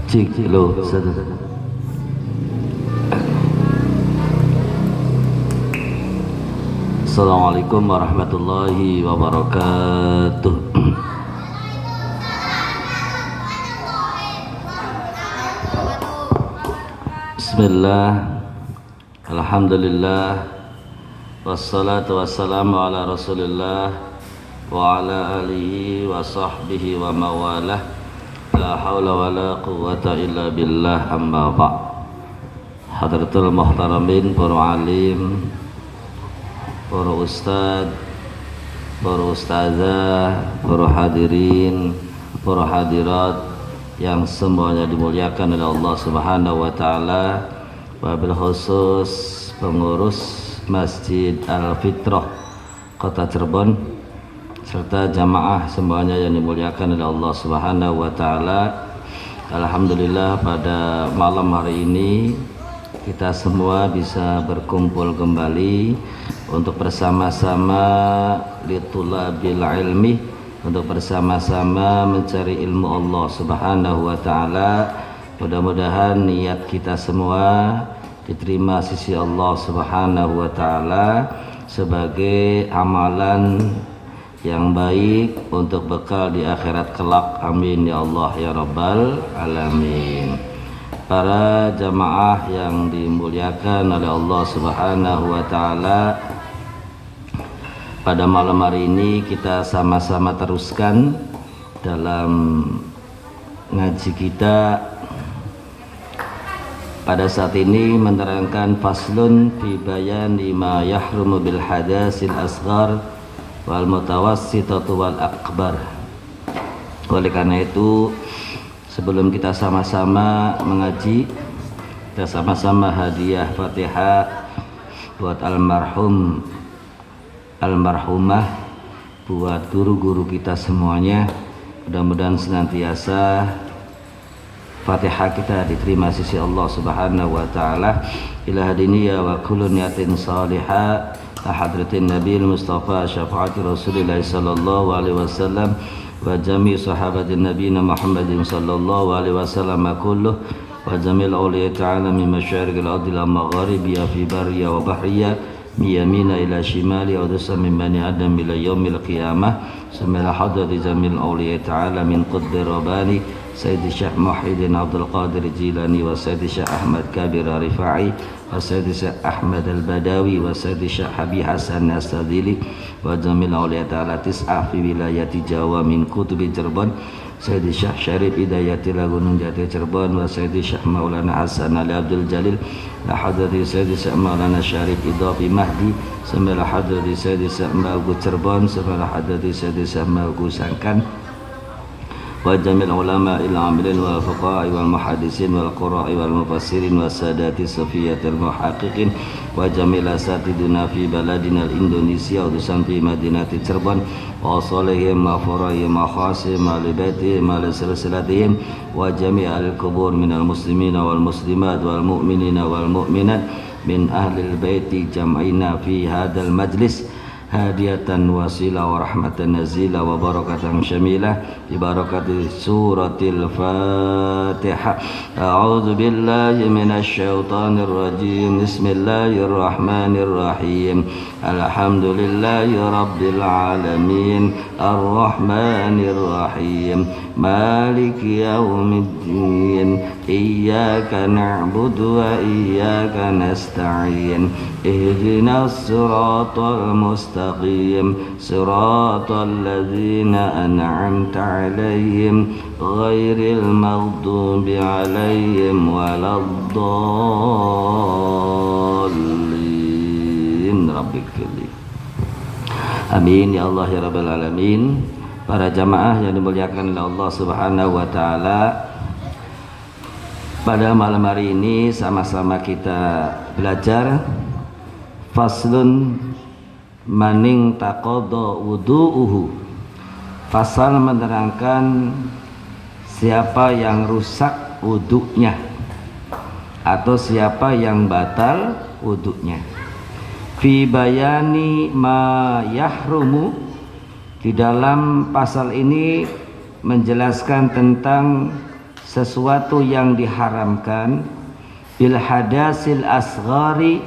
Cik lo satu. Assalamualaikum warahmatullahi wabarakatuh. Bismillah, alhamdulillah, wassalatu wassalamu ala rasulillah wa ala alihi wa sahbihi wa mawalah. La hawla wa la quwwata illa billah, amma ba'. Hadratul muhtaramin, para alim, para ustad, para ustazah, para hadirin, para hadirat yang semuanya dimuliakan oleh Allah Subhanahu wa taala, wabil khusus pengurus Masjid Al-Fitrah Kota Cirebon serta jamaah semuanya yang dimuliakan oleh Allah Subhanahu wa taala. Alhamdulillah, pada malam hari ini kita semua bisa berkumpul kembali untuk bersama-sama litulabil ilmi, untuk bersama-sama mencari ilmu Allah Subhanahu wa taala. Mudah-mudahan niat kita semua diterima sisi Allah Subhanahu wa taala sebagai amalan yang baik untuk bekal di akhirat kelak. Amin ya Allah ya rabbal alamin. Para jamaah yang dimuliakan oleh Allah Subhanahu wa taala, pada malam hari ini kita sama-sama teruskan dalam ngaji kita. Pada saat ini menerangkan faslun fi bayani ma yahrumu bil hadasil asghar wal mutawassitatu wal akbar. Oleh karena itu, sebelum kita sama-sama mengaji, kita sama-sama hadiah Fatihah buat almarhumah, buat guru-guru kita semuanya. Mudah-mudahan senantiasa Fatihah kita diterima sisi Allah Subhanahu wa taala. Ila hadiniya wa kullu niyatin salihah hadratin Nabi Mustafa syafaati Rasulillah sallallahu alaihi wasallam wa jami sahabatin nabiyina Muhammadin sallallahu alaihi wasallam kulluh wa jamil awliya ta'ala min masyariqil ardi ila magharibiha fi barriya wa bahriya min yamina ila shimali wa dusa min bani adam ila yaumil qiyamah. Samila hadrati jamil awliya ta'ala min qudbi rabani Sayyidi Syekh Muhyiddin Abdul Qadir Jilani wa Sayyidi Syekh Ahmad Kabir Rifai wa Sayyidi Syekh Ahmad Al-Badawi wa Sayyidi Syekh Habib Hasan As-Sadili wa jamil awliya ta'ala tis'ah fi wilayati Jawa min kutubi Cirebon, Sayyidi Syekh Syarif Hidayatillah Gunung Jati Cirebon wa Sayyidi Syekh Maulana Hasan Ali Abdul Jalil la hadrati Sayyidi Syekh Maulana Syarif Idafi Mahdi sambil hadrati Sayyidi Syekh Magu Cirebon sambil hadrati Sayyidi Syekh Magu Sangkan wa jamil ulama il amilin wal fuqaha wal muhaddisin wal qura'i wal mufassirin was sadati safiyatil muhaqqiqin wa jamil asatiduna fi baladina Indonesia utusan fi madinati Cirebon wa salihim wa furayim wa khasim wa libatihim wa silsilatihim wa jami'al kubur minal muslimina wal muslimat wal mu'minina wal mu'minat min ahlil baiti jam'ina fi hadal majlis hadiyatan wasila wa rahmatan nazila wa barakatan syamilah bi barakati suratil Fatihah. A'udzu billahi minasy syaithanir rajim. Bismillahirrahmanirrahim. Alhamdulillahi rabbil alamin arrahmanir rahim maliki yaumiddin iyyaka na'budu wa iyyaka nasta'in ihdinas siratal mustaqim siratal ladzina an'amta 'alaihim ghairil maghdubi 'alaihim waladdallin. Rabbikfirli. Amin ya Allah ya rabbal alamin. Para jamaah yang dimuliakan oleh Allah Subhanahu wa taala, pada malam hari ini sama-sama kita belajar faslun maning taqadha wudu'uhu. Fasal menerangkan siapa yang rusak wudunya atau siapa yang batal wudunya. Fi bayani ma yahrumu, di dalam pasal ini menjelaskan tentang sesuatu yang diharamkan bil hadasil asghari,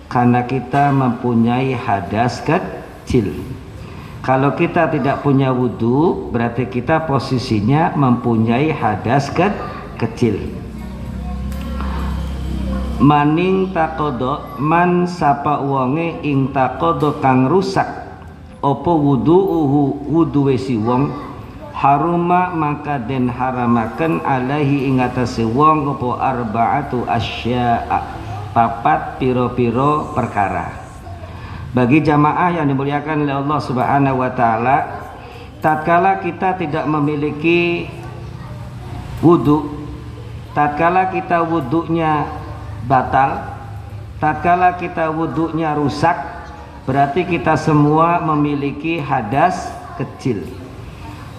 karena kita mempunyai hadas kecil. Kalau kita tidak punya wudu, berarti kita posisinya mempunyai hadas kecil. Maning takodo, man sapa wonge ing takodo kang rusak opo wudu'uhu wuduwe si wong, haruma maka den haramaken alaihi ing atase wong opo arba'atu asya'a, papat piro-piro perkara. Bagi jamaah yang dimuliakan oleh Allah Subhanahu wa taala, tatkala kita tidak memiliki wudu, tatkala kita wudunya batal, tatkala kita wudunya rusak, berarti kita semua memiliki hadas kecil.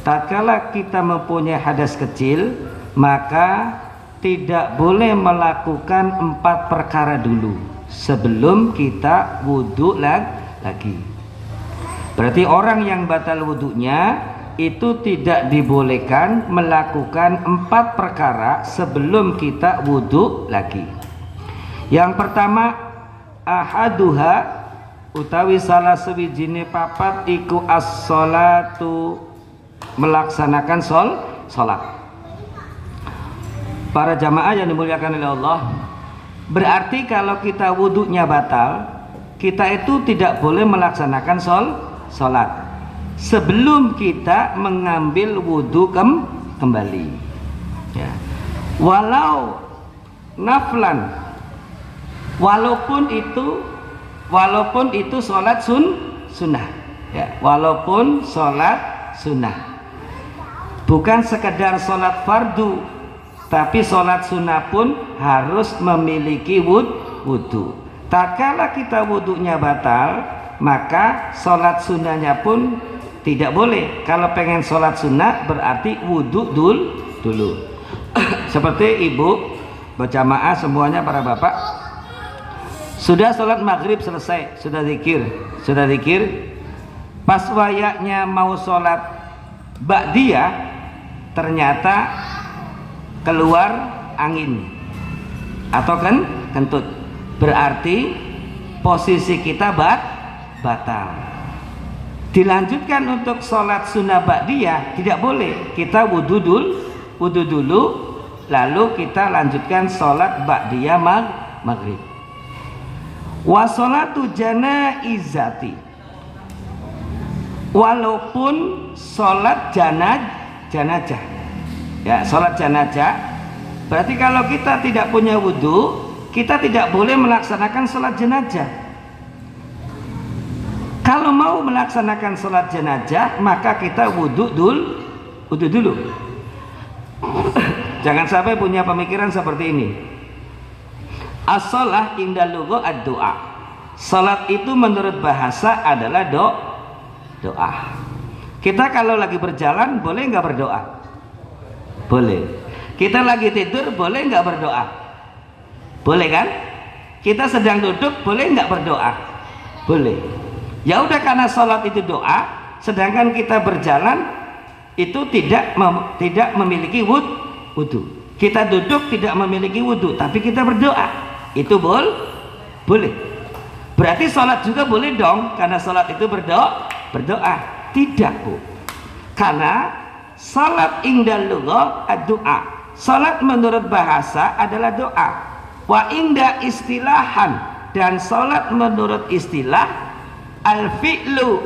Tatkala kita mempunyai hadas kecil, maka tidak boleh melakukan 4 perkara dulu sebelum kita wudu lagi. Berarti orang yang batal wudunya itu tidak dibolehkan melakukan 4 perkara sebelum kita wudu lagi. Yang pertama, ahaduha utawi salah sewijine papat iku as-sholatu, melaksanakan sholat. Para jamaah yang dimuliakan oleh Allah, berarti kalau kita wudunya batal, kita itu tidak boleh melaksanakan sholat sebelum kita mengambil wudu kembali. Ya. Walau naflan, walaupun itu sholat sunnah, ya, walaupun sholat sunnah, bukan sekedar sholat fardu, tapi sholat sunnah pun harus memiliki wudu. Tatkala kita wudunya batal, maka sholat sunnahnya pun tidak boleh. Kalau pengen sholat sunnah berarti wudu dulu. Seperti ibu berjamaah semuanya, para bapak, sudah sholat maghrib selesai, sudah zikir, pas wayaknya mau sholat ba'diyah, ternyata keluar angin atau kentut, berarti posisi kita batal. Dilanjutkan untuk sholat sunnah ba'diyah tidak boleh, kita wudu dulu lalu kita lanjutkan sholat ba'diyah maghrib. Wa sholatu janaizati, walaupun sholat janazah, ya, sholat janazah, berarti kalau kita tidak punya wudu, kita tidak boleh melaksanakan sholat jenazah. Kalau mau melaksanakan sholat jenazah, maka kita wudu dulu. Jangan sampai punya pemikiran seperti ini. As-shalah indal lugha ad-du'a. Salat itu menurut bahasa adalah doa. Kita kalau lagi berjalan boleh nggak berdoa? Boleh. Kita lagi tidur boleh nggak berdoa? Boleh kan? Kita sedang duduk boleh nggak berdoa? Boleh. Ya udah, karena sholat itu doa, sedangkan kita berjalan itu tidak memiliki wudu. Kita duduk tidak memiliki wudu, tapi kita berdoa, itu boleh. Berarti sholat juga boleh dong, karena sholat itu berdoa. Tidak, Bu. Karena salat indal lugha ad-du'a. Salat menurut bahasa adalah doa. Wa inda istilahan, dan salat menurut istilah al-fi'lu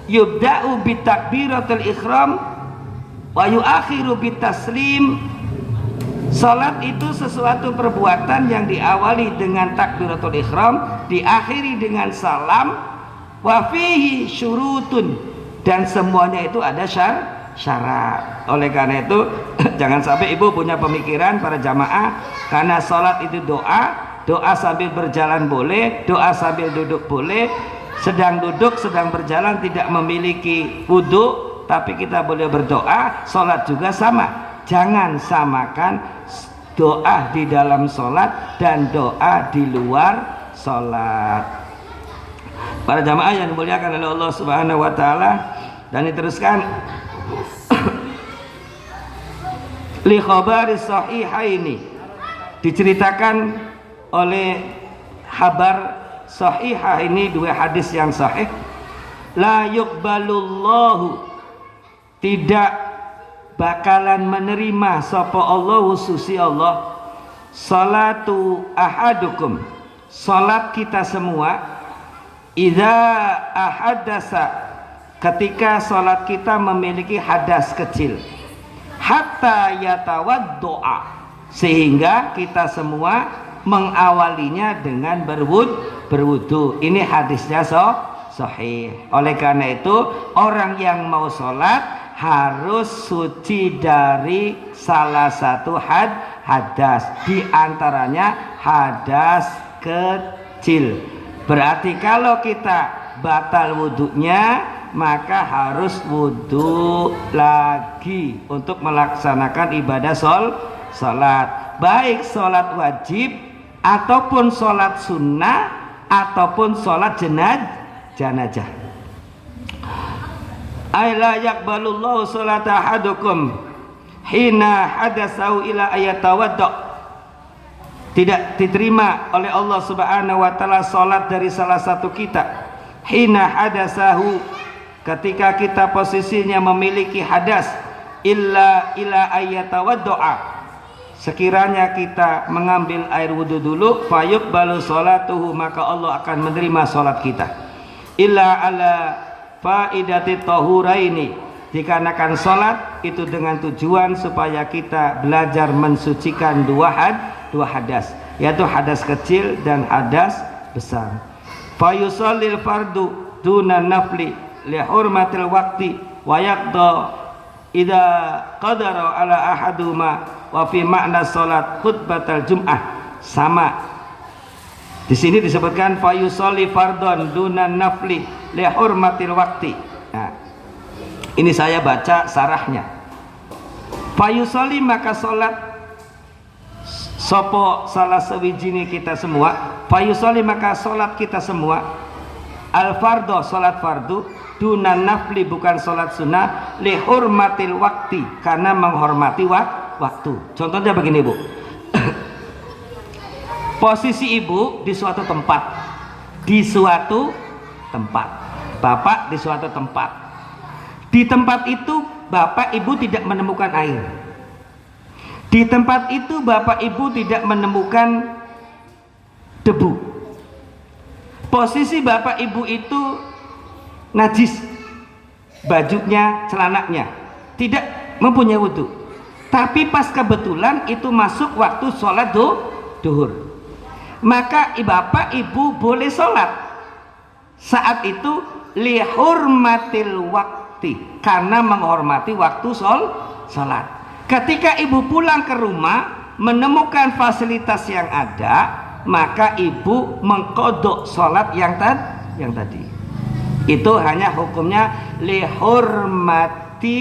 yubda'u bitakbiratul ihram wa yuakhiru bitaslim. Salat itu sesuatu perbuatan yang diawali dengan takbiratul ihram, diakhiri dengan salam. Wa fihi syurutun, dan semuanya itu ada syarat. Oleh karena itu jangan sampai ibu punya pemikiran, para jamaah, karena sholat itu doa sambil berjalan boleh, doa sambil duduk boleh, sedang duduk sedang berjalan tidak memiliki wudhu tapi kita boleh berdoa. Sholat juga sama, jangan samakan doa di dalam sholat dan doa di luar sholat. Para jamaah yang dimuliakan oleh Allah Subhanahu wa taala, dan diteruskan li khabari sahihaini, diceritakan oleh kabar sahihah ini, dua hadis yang sahih. La yuqbalullahu, tidak bakalan menerima sapa Allah, khususi Allah, salatu ahadukum, salat kita semua, idza ahadasa, ketika salat kita memiliki hadas kecil, hatta yatawaddoa, sehingga kita semua mengawalinya dengan berwudu. Ini hadisnya sahih. Oleh karena itu orang yang mau sholat harus suci dari salah satu hadas, di antaranya hadas kecil. Berarti kalau kita batal wudunya, maka harus wudu lagi untuk melaksanakan ibadah sholat, baik sholat wajib ataupun sholat sunnah ataupun sholat jenazah. Ayla yaqbalullahu sholata ahadukum hina hadasahu ila ayatawadda, tidak diterima oleh Allah Subhanahu wa taala sholat dari salah satu kita hina hadasahu, ketika kita posisinya memiliki hadas, illa ayatawadda, sekiranya kita mengambil air wudhu dulu, fayuqbalu sholatuhu, maka Allah akan menerima sholat kita. Illa ala faidati tahuraini, dikarenakan sholat itu dengan tujuan supaya kita belajar mensucikan dua hadas, yaitu hadas kecil dan hadas besar. Fayusallil fardu duna nafli li hurmatil waqti wa yaqda idza qadara ala ahaduma wa fi makna salat khutbatal jum'ah. Sama di sini disebutkan fayusalli fardhon dunan nafli li hurmatil waqti. Nah, ini saya baca sarahnya. Fayusalli, maka salat sopo salah sewijini kita semua, fayusalli, maka salat kita semua, al fardho, salat fardu, dunan nafli, bukan salat sunnah, li hurmatil waqti, karena menghormati waktu. Contohnya begini, Bu. Posisi ibu di suatu tempat, bapak di suatu tempat. Di tempat itu bapak ibu tidak menemukan air. Di tempat itu bapak ibu tidak menemukan debu. Posisi bapak ibu itu najis, bajunya, celananya, tidak mempunyai wudhu. Tapi pas kebetulan itu masuk waktu sholat duhur, maka bapak ibu boleh sholat saat itu lihurmatil wakti, karena menghormati waktu sholat. Ketika ibu pulang ke rumah menemukan fasilitas yang ada, maka ibu mengkodok sholat yang tadi. Itu hanya hukumnya lihurmati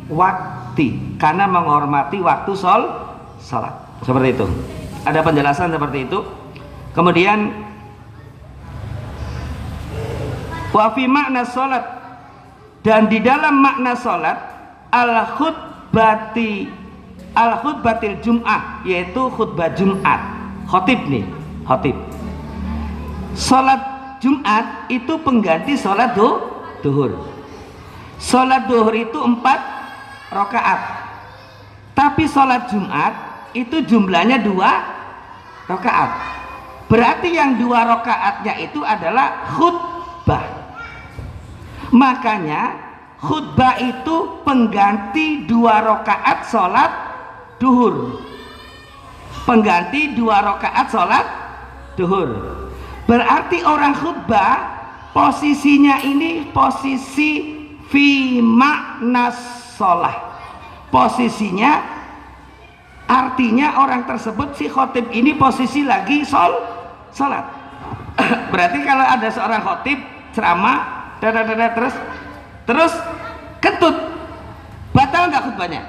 wakti, karena menghormati waktu sholat. Seperti itu. Ada penjelasan seperti itu. Kemudian wa fi makna sholat, dan di dalam makna sholat al khutbatil jum'ah, yaitu khutbah Jumat, khotib. Sholat Jumat itu pengganti sholat duhur. Sholat duhur itu 4 rakaat, tapi sholat Jumat itu jumlahnya 2 rakaat. Berarti yang 2 rakaatnya itu adalah khutbah. Makanya khutbah itu pengganti 2 rakaat sholat duhur, pengganti 2 rakaat sholat duhur. Berarti orang khutbah posisinya ini posisi fi makna sholat. Posisinya artinya orang tersebut, si khotib ini posisi lagi sholat. Berarti kalau ada seorang khotib ceramah terus kentut, batal nggak khutbahnya?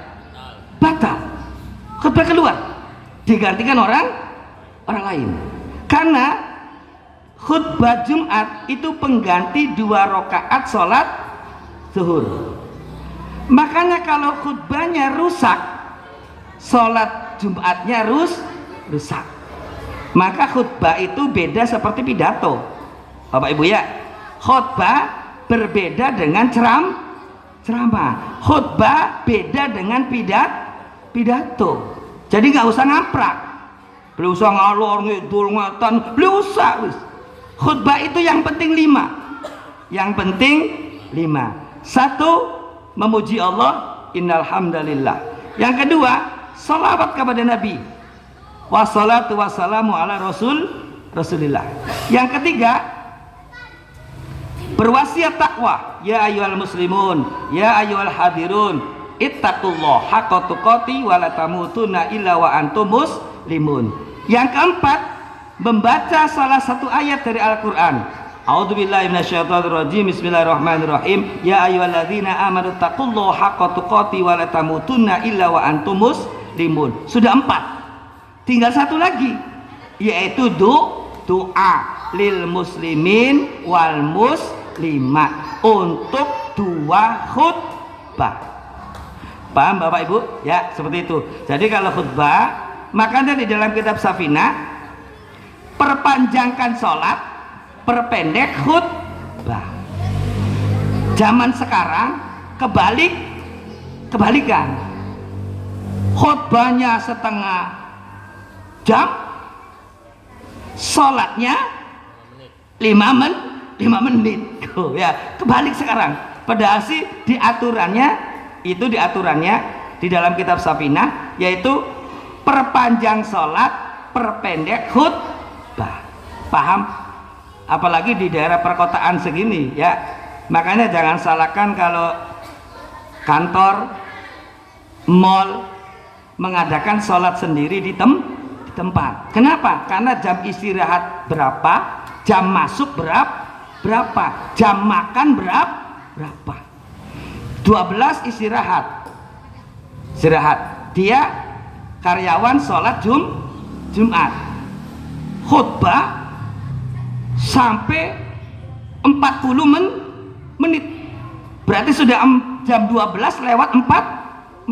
Batal. Khutbah keluar, digantikan orang lain. Karena khutbah Jumat itu pengganti 2 rakaat sholat zuhur. Makanya kalau khutbahnya rusak, sholat Jumatnya rusak. Maka khutbah itu beda seperti pidato, Bapak Ibu ya. Khutbah berbeda dengan ceramah. Khutbah beda dengan pidato. Jadi nggak usah ngamprak, beli usah ngalor ngidul ngatan, beli usah. Khutbah itu yang penting 5. Yang penting 5. 1, memuji Allah, innal hamdalillah. Yang kedua, salawat kepada Nabi. Wassalatu wassalamu ala Rasulillah. Yang ketiga, berwasiat takwa. Ya ayyuhal muslimun, ya ayyuhal hadirun, ittaqullah haqqa tuqati wa la tamutunna illa wa antum muslimun. Yang keempat, membaca salah satu ayat dari Al-Qur'an. A'udzubillahi minasyaitonirrajim. Bismillahirrahmanirrahim. Ya ayyuhalladzina amanu taqullaha haqqa tuqati wa la tamutunna illa wa antum muslimun. Sudah 4. Tinggal 1 lagi, yaitu doa lil muslimin wal muslimat untuk 2 khutbah. Paham Bapak Ibu? Ya, seperti itu. Jadi kalau khutbah, makanya di dalam kitab Safinah, perpanjangkan sholat, perpendek khutbah. Zaman sekarang kebalikan. Khutbahnya setengah jam, sholatnya 5 menit. Oh, ya, kebalik sekarang. Padahal sih di aturannya di dalam kitab Safinah, yaitu perpanjang sholat, perpendek khutbah. Paham? Apalagi di daerah perkotaan segini ya. Makanya jangan salahkan kalau kantor, mall mengadakan sholat sendiri di tempat. Kenapa? Karena jam istirahat berapa, jam masuk berapa, jam makan berapa. 12 istirahat. Dia karyawan sholat Jumat. Khutbah sampai 40 menit. Berarti sudah jam 12 lewat 40.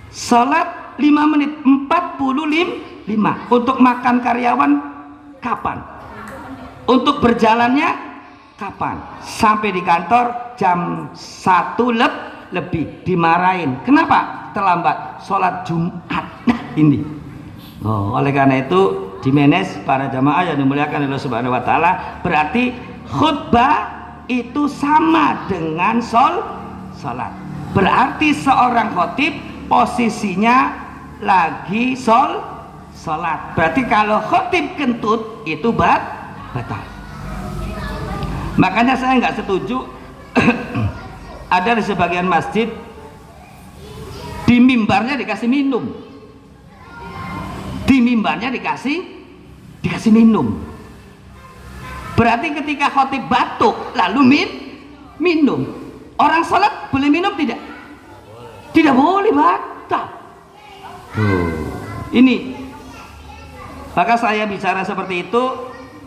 Sholat 5 menit, 45. Untuk makan karyawan kapan? Untuk berjalannya kapan? Sampai di kantor jam 1 lebih dimarahin. Kenapa? Terlambat sholat Jumat. Nah ini. Oleh karena itu dimanage para jamaah yang dimuliakan Allah Subhanahu wa taala, berarti khutbah itu sama dengan sholat. Berarti seorang khotib posisinya lagi sholat. Berarti kalau khotib kentut itu batal. Makanya saya nggak setuju ada di sebagian masjid di mimbarnya dikasih minum. Di mimbarnya dikasih minum. Berarti ketika khotib batuk lalu minum. Orang sholat boleh minum tidak? Tidak boleh, batal. Ini maka saya bicara seperti itu,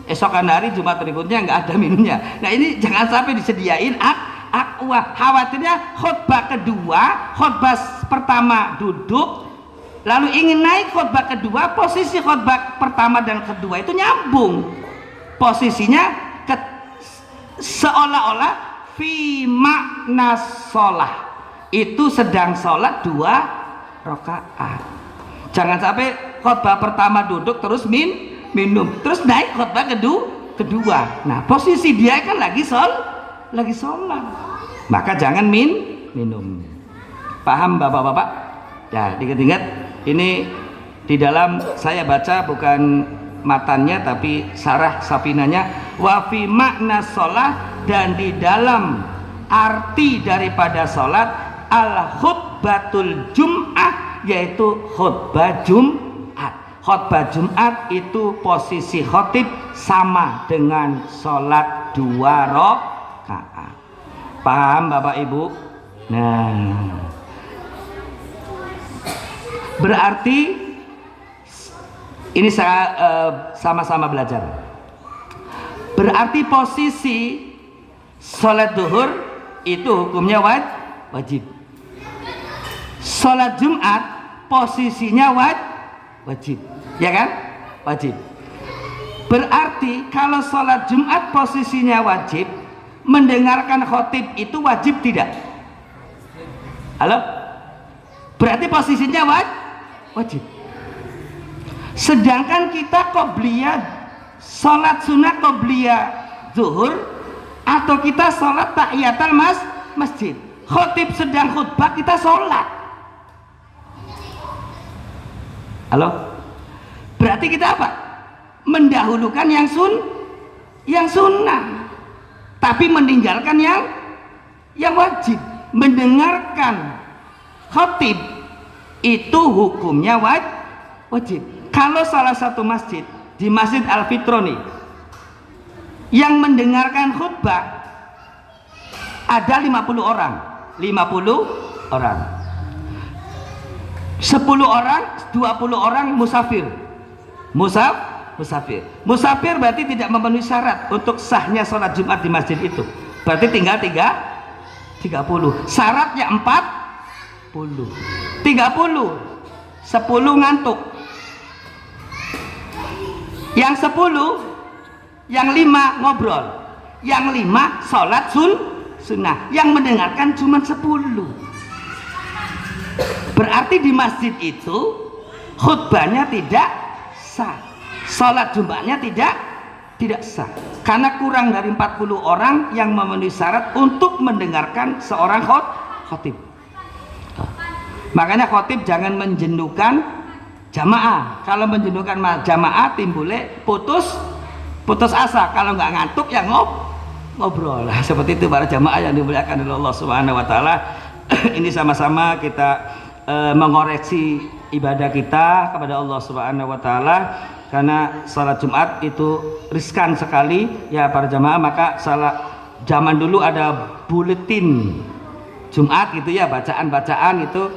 esokan hari Jumat berikutnya nggak ada minumnya. Nah ini jangan sampai disediain akwa. Khawatirnya khutbah kedua, khutbah pertama duduk, lalu ingin naik khutbah kedua, posisi khutbah pertama dan kedua itu nyambung. Posisinya seolah-olah fi makna sholah, itu sedang sholat 2 rakaat. Jangan sampai khutbah pertama duduk terus minum, terus naik khutbah kedua. Nah posisi dia kan lagi sholat, maka jangan minum. Paham bapak-bapak? Ya, diingat-ingat ini di dalam saya baca bukan matannya tapi sarah Safinahnya, wa fi makna sholat, dan di dalam arti daripada sholat al khutbatul jum'ah, yaitu khutbah Jumat. Khutbah Jumat itu posisi khotib sama dengan sholat 2 rakaat. Paham Bapak Ibu? Nah, berarti ini saya sama-sama belajar. Berarti posisi sholat duhur itu hukumnya wajib. Sholat Jumat posisinya wajib, ya kan? Wajib. Berarti kalau sholat Jumat posisinya wajib, mendengarkan khotib itu wajib tidak? Halo? Berarti posisinya wajib. Sedangkan kita qobliyah, sholat sunnah qobliyah zuhur, atau kita sholat tahiyatul masjid, khotib sedang khutbah kita sholat. Halo? Berarti kita apa? Mendahulukan yang sunnah, tapi meninggalkan yang wajib. Mendengarkan khotib itu hukumnya wajib. Kalau salah satu masjid, di Masjid Al-Fitroni, yang mendengarkan khutbah ada 50 orang, 10 orang, 20 orang musafir. Musafir berarti tidak memenuhi syarat untuk sahnya sholat Jumat di masjid itu. Berarti tinggal 30. Syaratnya 40. 30. 10 ngantuk. Yang 10, yang 5 ngobrol. Yang 5 sholat sunnah. Yang mendengarkan cuma 10. Berarti di masjid itu khutbahnya tidak sah, sholat Jumatnya tidak sah, karena kurang dari 40 orang yang memenuhi syarat untuk mendengarkan seorang khotib. Makanya khotib jangan menjenuhkan jamaah. Kalau menjenuhkan jamaah timbulnya putus asa. Kalau nggak ngantuk ya ngobrol. Seperti itu para jamaah yang dimuliakan oleh Allah Subhanahu wa taala. Ini sama-sama kita mengoreksi ibadah kita kepada Allah Subhanahu wa taala, karena salat Jumat itu riskan sekali ya para jamaah. Maka zaman dulu ada buletin Jumat gitu ya, bacaan-bacaan itu.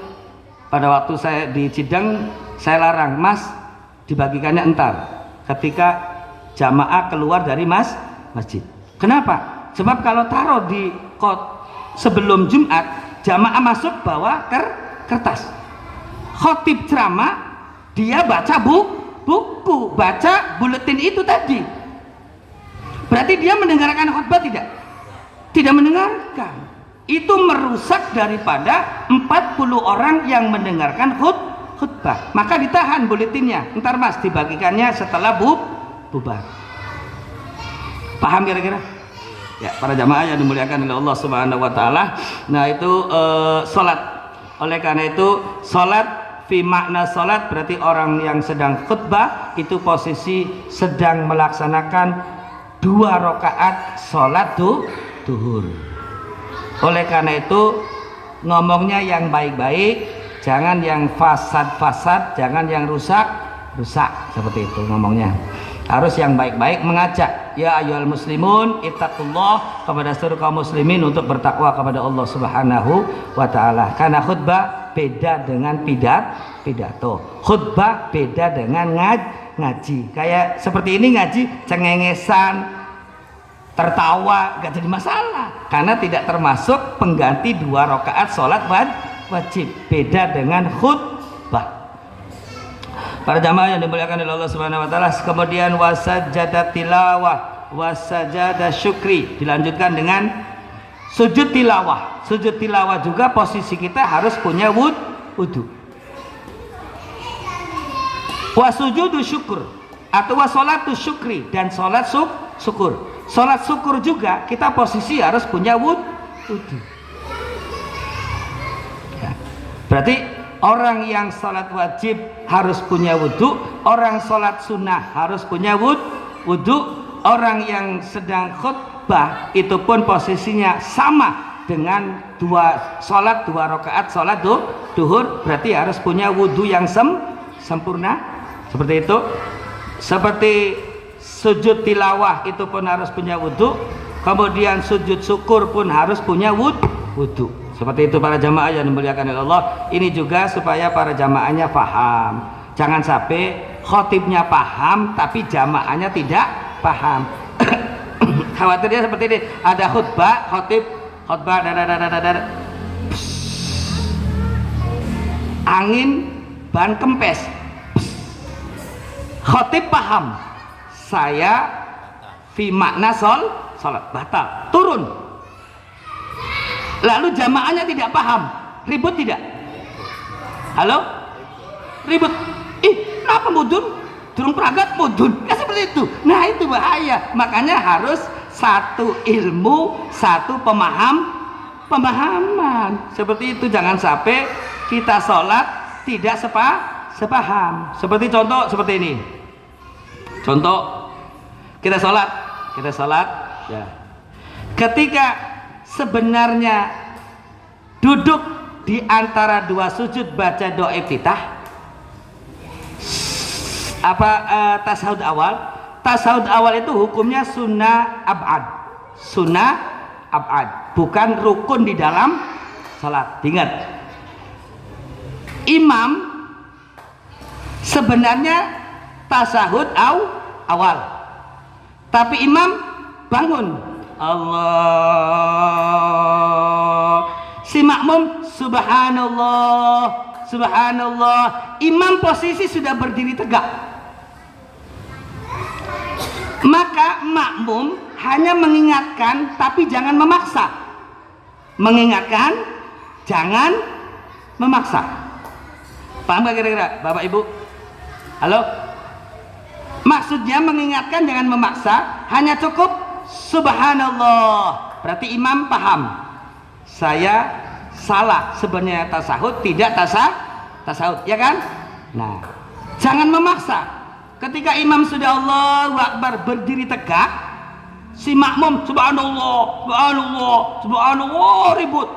Pada waktu saya di Cideng saya larang, Mas, dibagikannya entar ketika jamaah keluar dari masjid. Kenapa? Sebab kalau taruh di sebelum Jumat, jamaah masuk bawa kertas. Khotib ceramah, dia baca buku, baca buletin itu tadi. Berarti dia mendengarkan khutbah tidak? Tidak mendengarkan. Itu merusak daripada 40 orang yang mendengarkan khutbah. Maka ditahan buletinnya. Ntar Mas, dibagikannya setelah bubar. Paham kira-kira? Ya, para jamaah yang dimuliakan oleh Allah Subhanahu wa taala. Nah, itu salat. Oleh karena itu salat fi makna salat berarti orang yang sedang khutbah itu posisi sedang melaksanakan 2 rakaat salat duhur. Oleh karena itu ngomongnya yang baik-baik, jangan yang fasad-fasad, jangan yang rusak seperti itu ngomongnya. Harus yang baik-baik, mengajak ya ayyuhal muslimun ittaqullah, kepada seluruh kaum muslimin untuk bertakwa kepada Allah Subhanahu wa taala. Karena khutbah beda dengan pidato. Khutbah beda dengan ngaji. Kayak seperti ini ngaji cengengesan, tertawa gak jadi masalah, karena tidak termasuk pengganti 2 rakaat sholat wajib. Beda dengan khutbah. Para jamaah yang dimuliakan oleh Allah Subhanahu wa taala. Kemudian wasajada tilawah, wasajada syukri, dilanjutkan dengan sujud tilawah. Sujud tilawah juga posisi kita harus punya wudu. Wasujudu syukur atau wasolatu syukri, dan sholat syukur. Sholat syukur juga kita posisi harus punya wudu. Ya. Berarti orang yang sholat wajib harus punya wudu, orang sholat sunnah harus punya wudu, orang yang sedang khutbah itu pun posisinya sama dengan 2 rakaat sholat duhur, berarti harus punya wudu yang sempurna. Seperti itu. Seperti sujud tilawah itu pun harus punya wudu, kemudian sujud syukur pun harus punya wudu. Seperti itu para jamaah yang dimuliakan oleh Allah. Ini juga supaya para jamaahnya paham. Jangan sampai khotibnya paham tapi jamaahnya tidak paham. Khawatirnya seperti ini, ada khutbah angin ban kempes. Khotib paham, saya fi makna salat batal, turun. Lalu jamaahnya tidak paham, ribut tidak? Halo? Ribut. Kenapa mudun? Durung pragat mudun. Ya seperti itu. Nah itu bahaya. Makanya harus satu ilmu, satu pemahaman. Seperti itu, jangan sampai kita sholat tidak sepaham. Seperti contoh seperti ini. Contoh kita sholat ya. Ketika sebenarnya duduk di antara dua sujud baca doa iftitah, tasawuf awal itu hukumnya sunnah ab'ad, bukan rukun di dalam salat. Ingat, imam sebenarnya tasawuf awal, tapi imam bangun Allah, si makmum subhanallah, imam posisi sudah berdiri tegak, maka makmum hanya mengingatkan tapi jangan memaksa. Mengingatkan, jangan memaksa. Paham gak kira-kira Bapak Ibu? Halo? Maksudnya mengingatkan, jangan memaksa, hanya cukup subhanallah. Berarti imam paham, saya salah, sebenarnya tasahud tidak tasahud, ya kan? Nah, jangan memaksa. Ketika imam sudah Allahu Akbar berdiri tegak, si makmum subhanallah ribut,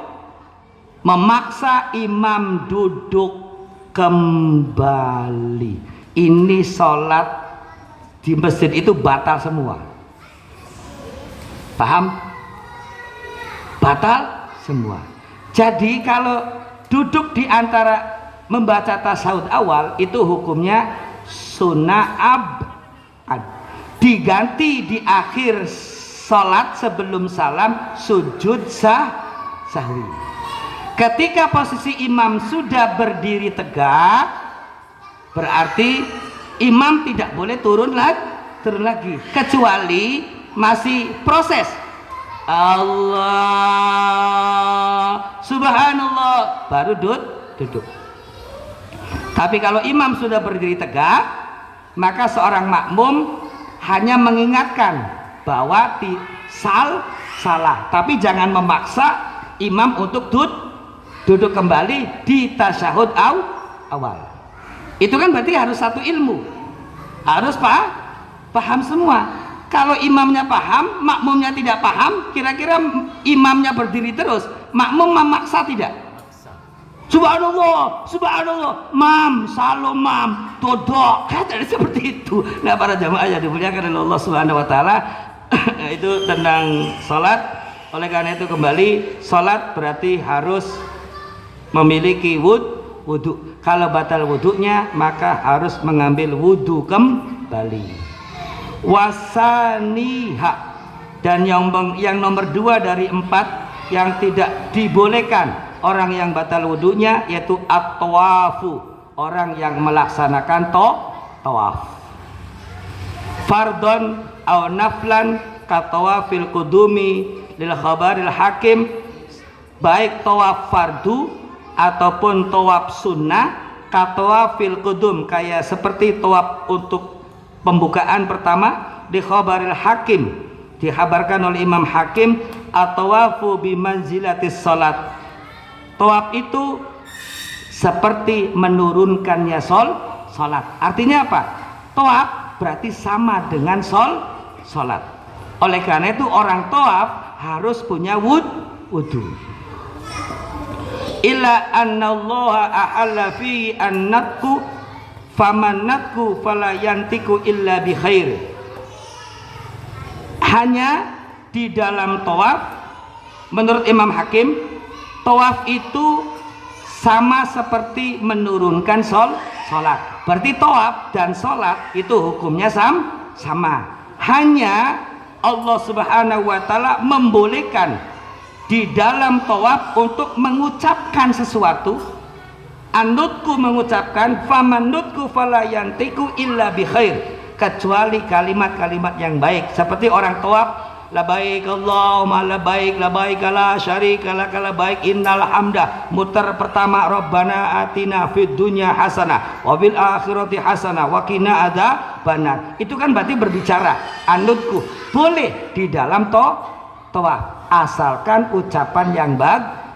memaksa imam duduk kembali. Ini sholat di masjid itu batal semua. Paham? Batal semua. Jadi kalau duduk di antara membaca tasawuf awal itu hukumnya sunnah ab'ad, diganti di akhir sholat sebelum salam sujud sahwi. Ketika posisi imam sudah berdiri tegak, berarti imam tidak boleh turun lagi kecuali masih proses Allah subhanallah baru duduk. Tapi kalau imam sudah berdiri tegak, maka seorang makmum hanya mengingatkan bahwa salah, tapi jangan memaksa imam untuk duduk kembali di tasyahud awal. Itu kan berarti harus satu ilmu, harus paham semua. Kalau imamnya paham, makmumnya tidak paham, kira-kira imamnya berdiri terus, makmum memaksa tidak? Subhanallah, mam, salam, mam, dodok, kata seperti itu. Nah para jamaah yang dimuliakan oleh Allah Subhanahu Wa Taala, itu tentang salat. Oleh karena itu kembali, salat berarti harus memiliki wudhu. Kalau batal wudhunya, maka harus mengambil wudhu kembali. Wasaniha, dan yang nomor 2 dari 4 yang tidak dibolehkan orang yang batal wudhunya, yaitu at-tawafu, orang yang melaksanakan tawaf fardon aw naflan katawafil qudumi lil khabaril hakim, baik tawaf fardu ataupun tawaf sunnah, katawafil qudum, kayak seperti tawaf untuk pembukaan pertama di khabaril hakim, dihabarkan oleh Imam Hakim, at-tawafu bimanzilatis salat, tawaf itu seperti menurunkannya salat. Artinya apa? Tawaf berarti sama dengan salat. Oleh karena itu orang tawaf harus punya wudhu. Illa annallaha ahalla fi annatku famannatku fala yantiku illa bi khair. Hanya di dalam tawaf, menurut Imam Hakim, tawaf itu sama seperti menurunkan salat. Berarti tawaf dan salat itu hukumnya sama. Hanya Allah Subhanahu wa taala membolehkan di dalam tawaf untuk mengucapkan sesuatu Andutku mengucapkan famandutku falayantiku illa bi khair, kecuali kalimat-kalimat yang baik. Seperti orang tawaf, labaik Allahumma labaik labaik la syarika lak labaik innal hamda. Muter pertama Rabbana atina fid dunya hasanah wa bil akhirati hasanah wa qina adzabannar. Itu kan berarti berbicara. Andutku boleh di dalam tawaf, asalkan ucapan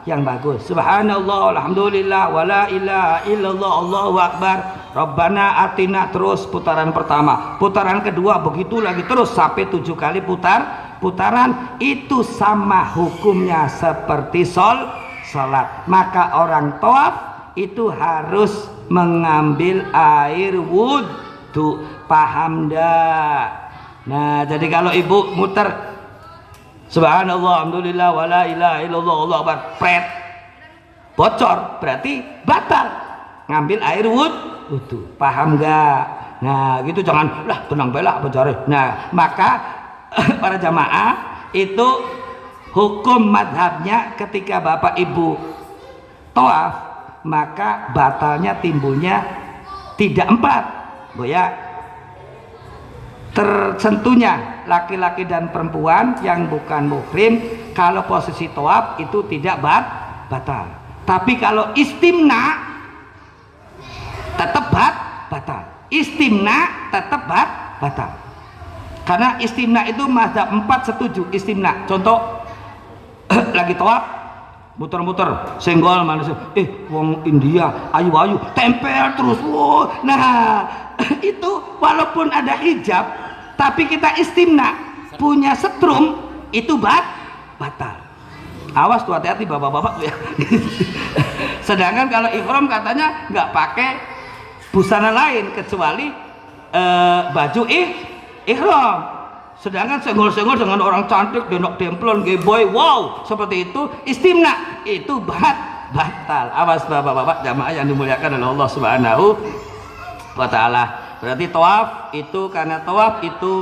yang bagus. Subhanallah, alhamdulillah, wala ilaha illallah, Allahu akbar, Rabbana atina, terus putaran pertama, putaran kedua, begitu lagi terus sampai 7 kali putaran. Itu sama hukumnya seperti salat. Maka orang tawaf itu harus mengambil air wudhu. Paham dah? Nah, jadi kalau ibu muter Subhanallah, alhamdulillah, wala ilaha illallah, Allahu akbar, pret, bocor, berarti batal ngambil air wudhu. Paham gak? Nah, gitu, jangan lah tenang bela bocor. Nah, maka para jamaah itu hukum madhabnya ketika bapak ibu tawaf, maka batalnya timbulnya tidak 4, Bu ya. Tersentuhnya laki-laki dan perempuan yang bukan muhrim kalau posisi tawaf itu tidak batal. Tapi kalau istimna tetap batal. Istimna tetap batal. Karena istimna itu mazhab 4 setuju istimna. Contoh lagi tawaf muter-muter senggol manusia, wong India ayu-ayu tempel terus. Nah, itu walaupun ada hijab tapi kita istimna punya setrum itu batal. Awas tuh, hati-hati bapak-bapak ya. Sedangkan kalau ihram katanya nggak pakai busana lain kecuali baju ihram. Sedangkan senggol-senggol dengan orang cantik, denok demplon, geboy, wow, seperti itu istimna, itu batal. Awas bapak-bapak jamaah yang dimuliakan oleh Allah Subhanahu wa ta'ala. Berarti tawaf itu, karena tawaf itu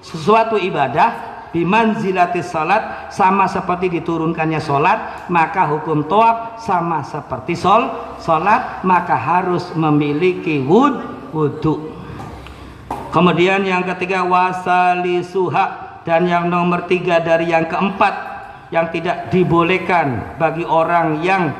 sesuatu ibadah bimanzilatis salat, sama seperti diturunkannya salat, maka hukum tawaf sama seperti salat, maka harus memiliki wudhu. Kemudian yang ketiga wasalisuha, dan yang nomor 3 dari yang keempat yang tidak dibolehkan bagi orang yang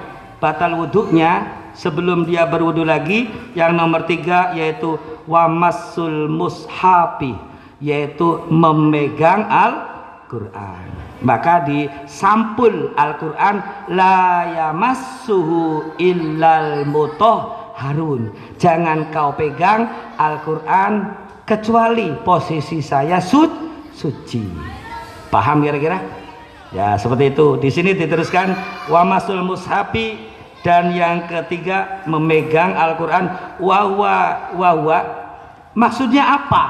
batal wudhunya sebelum dia berwudhu lagi, yang nomor 3 yaitu wamassul mushafi, yaitu memegang Al-Quran. Maka di sampul Al-Quran la yamassuhu illal mutahharun, jangan kau pegang Al-Quran kecuali posisi saya suci. Paham kira-kira? Ya, seperti itu. Di sini diteruskan wamasul mushafi, dan yang ketiga memegang Al-Quran. Wahwa maksudnya apa?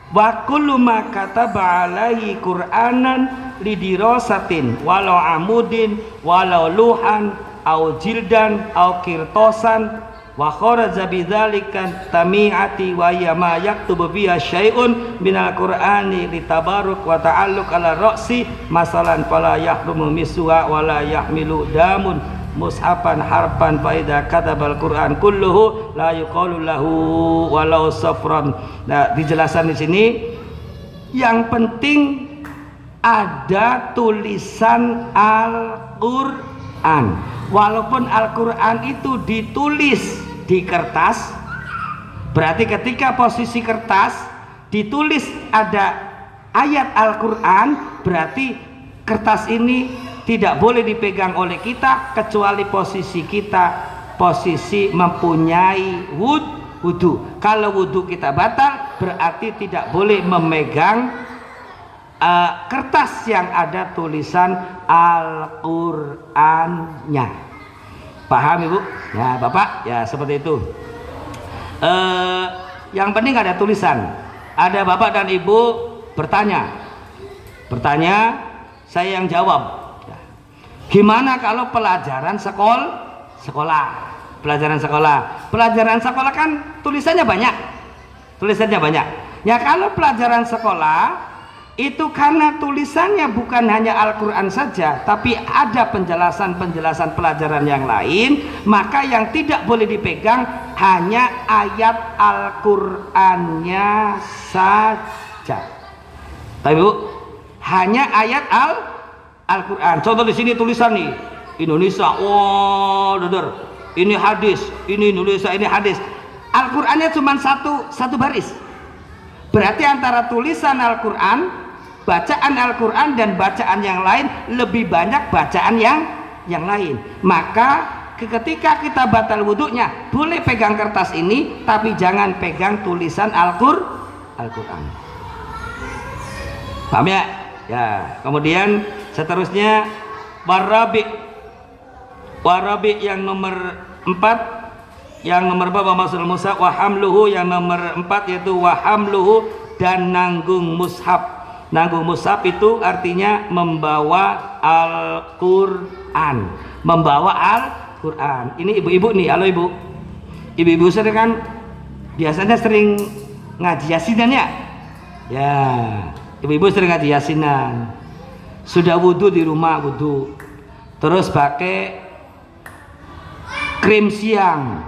Wa kullu ma kataba alaihi Qur'anan lidirasatin walau amudin walau luhan au jildan au kirtosan wa kharaja bidzalika tami'ati wa ya ma yaktubu biha syai'un minal qur'ani litabaruk wa ta'alluq ala ra'si masalan fala yahrumu miswa wa la yahmilu damun mushafan harfan fa idza katabal qur'an kulluhu la yuqalu lahu walau safran. Nah, dijelasan di sini yang penting ada tulisan Al-Qur'an. Walaupun Al-Quran itu ditulis di kertas, berarti ketika posisi kertas ditulis ada ayat Al-Quran, berarti kertas ini tidak boleh dipegang oleh kita kecuali posisi kita posisi mempunyai wudhu. Kalau wudhu kita batal, berarti tidak boleh memegang kertas yang ada tulisan Al-Qur'annya. Paham Ibu? Ya Bapak, ya seperti itu. Yang penting ada tulisan. Ada Bapak dan Ibu bertanya, saya yang jawab. Gimana kalau pelajaran sekolah? Pelajaran sekolah kan tulisannya banyak. Ya kalau pelajaran sekolah itu karena tulisannya bukan hanya Al-Quran saja, tapi ada penjelasan-penjelasan pelajaran yang lain, maka yang tidak boleh dipegang hanya ayat Al-Qurannya saja. Tapi Bu, hanya ayat Al-Quran. Contoh di sini tulisan nih, Indonesia, oh dedar, ini hadis, ini Indonesia, ini hadis. Al-Qurannya cuma satu baris. Berarti antara tulisan Al-Quran, bacaan Al-Quran dan bacaan yang lain lebih banyak bacaan yang lain. Maka ketika kita batal wudhunya, boleh pegang kertas ini, tapi jangan pegang tulisan Al-Quran. Paham ya? Ya. Kemudian seterusnya warabi yang nomor 4, yang nomor berapa masul mushaf, wahamluhu yang nomor 4 yaitu wahamluhu dan nanggung mushaf. Nanggung mushaf itu artinya membawa Al-Quran, membawa Al-Quran. Ini ibu-ibu nih, halo ibu. Ibu-ibu sering kan biasanya sering ngaji yasinan ya? Ya, ibu-ibu sering ngaji yasinan. Sudah wudhu di rumah, wudhu, terus pakai krim siang,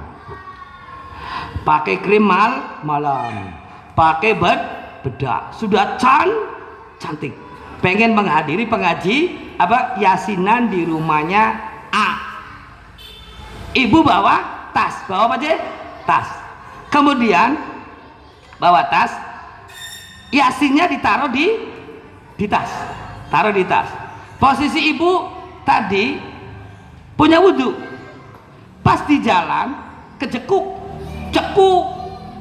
pakai krim malam, pakai bedak, sudah cantik, pengen menghadiri pengaji yasinan di rumahnya A. Ibu bawa tas, bawa apa aja? Tas. Kemudian bawa tas, yasinnya ditaruh di tas, taruh di tas. Posisi ibu tadi punya wudhu, pas di jalan cekuk,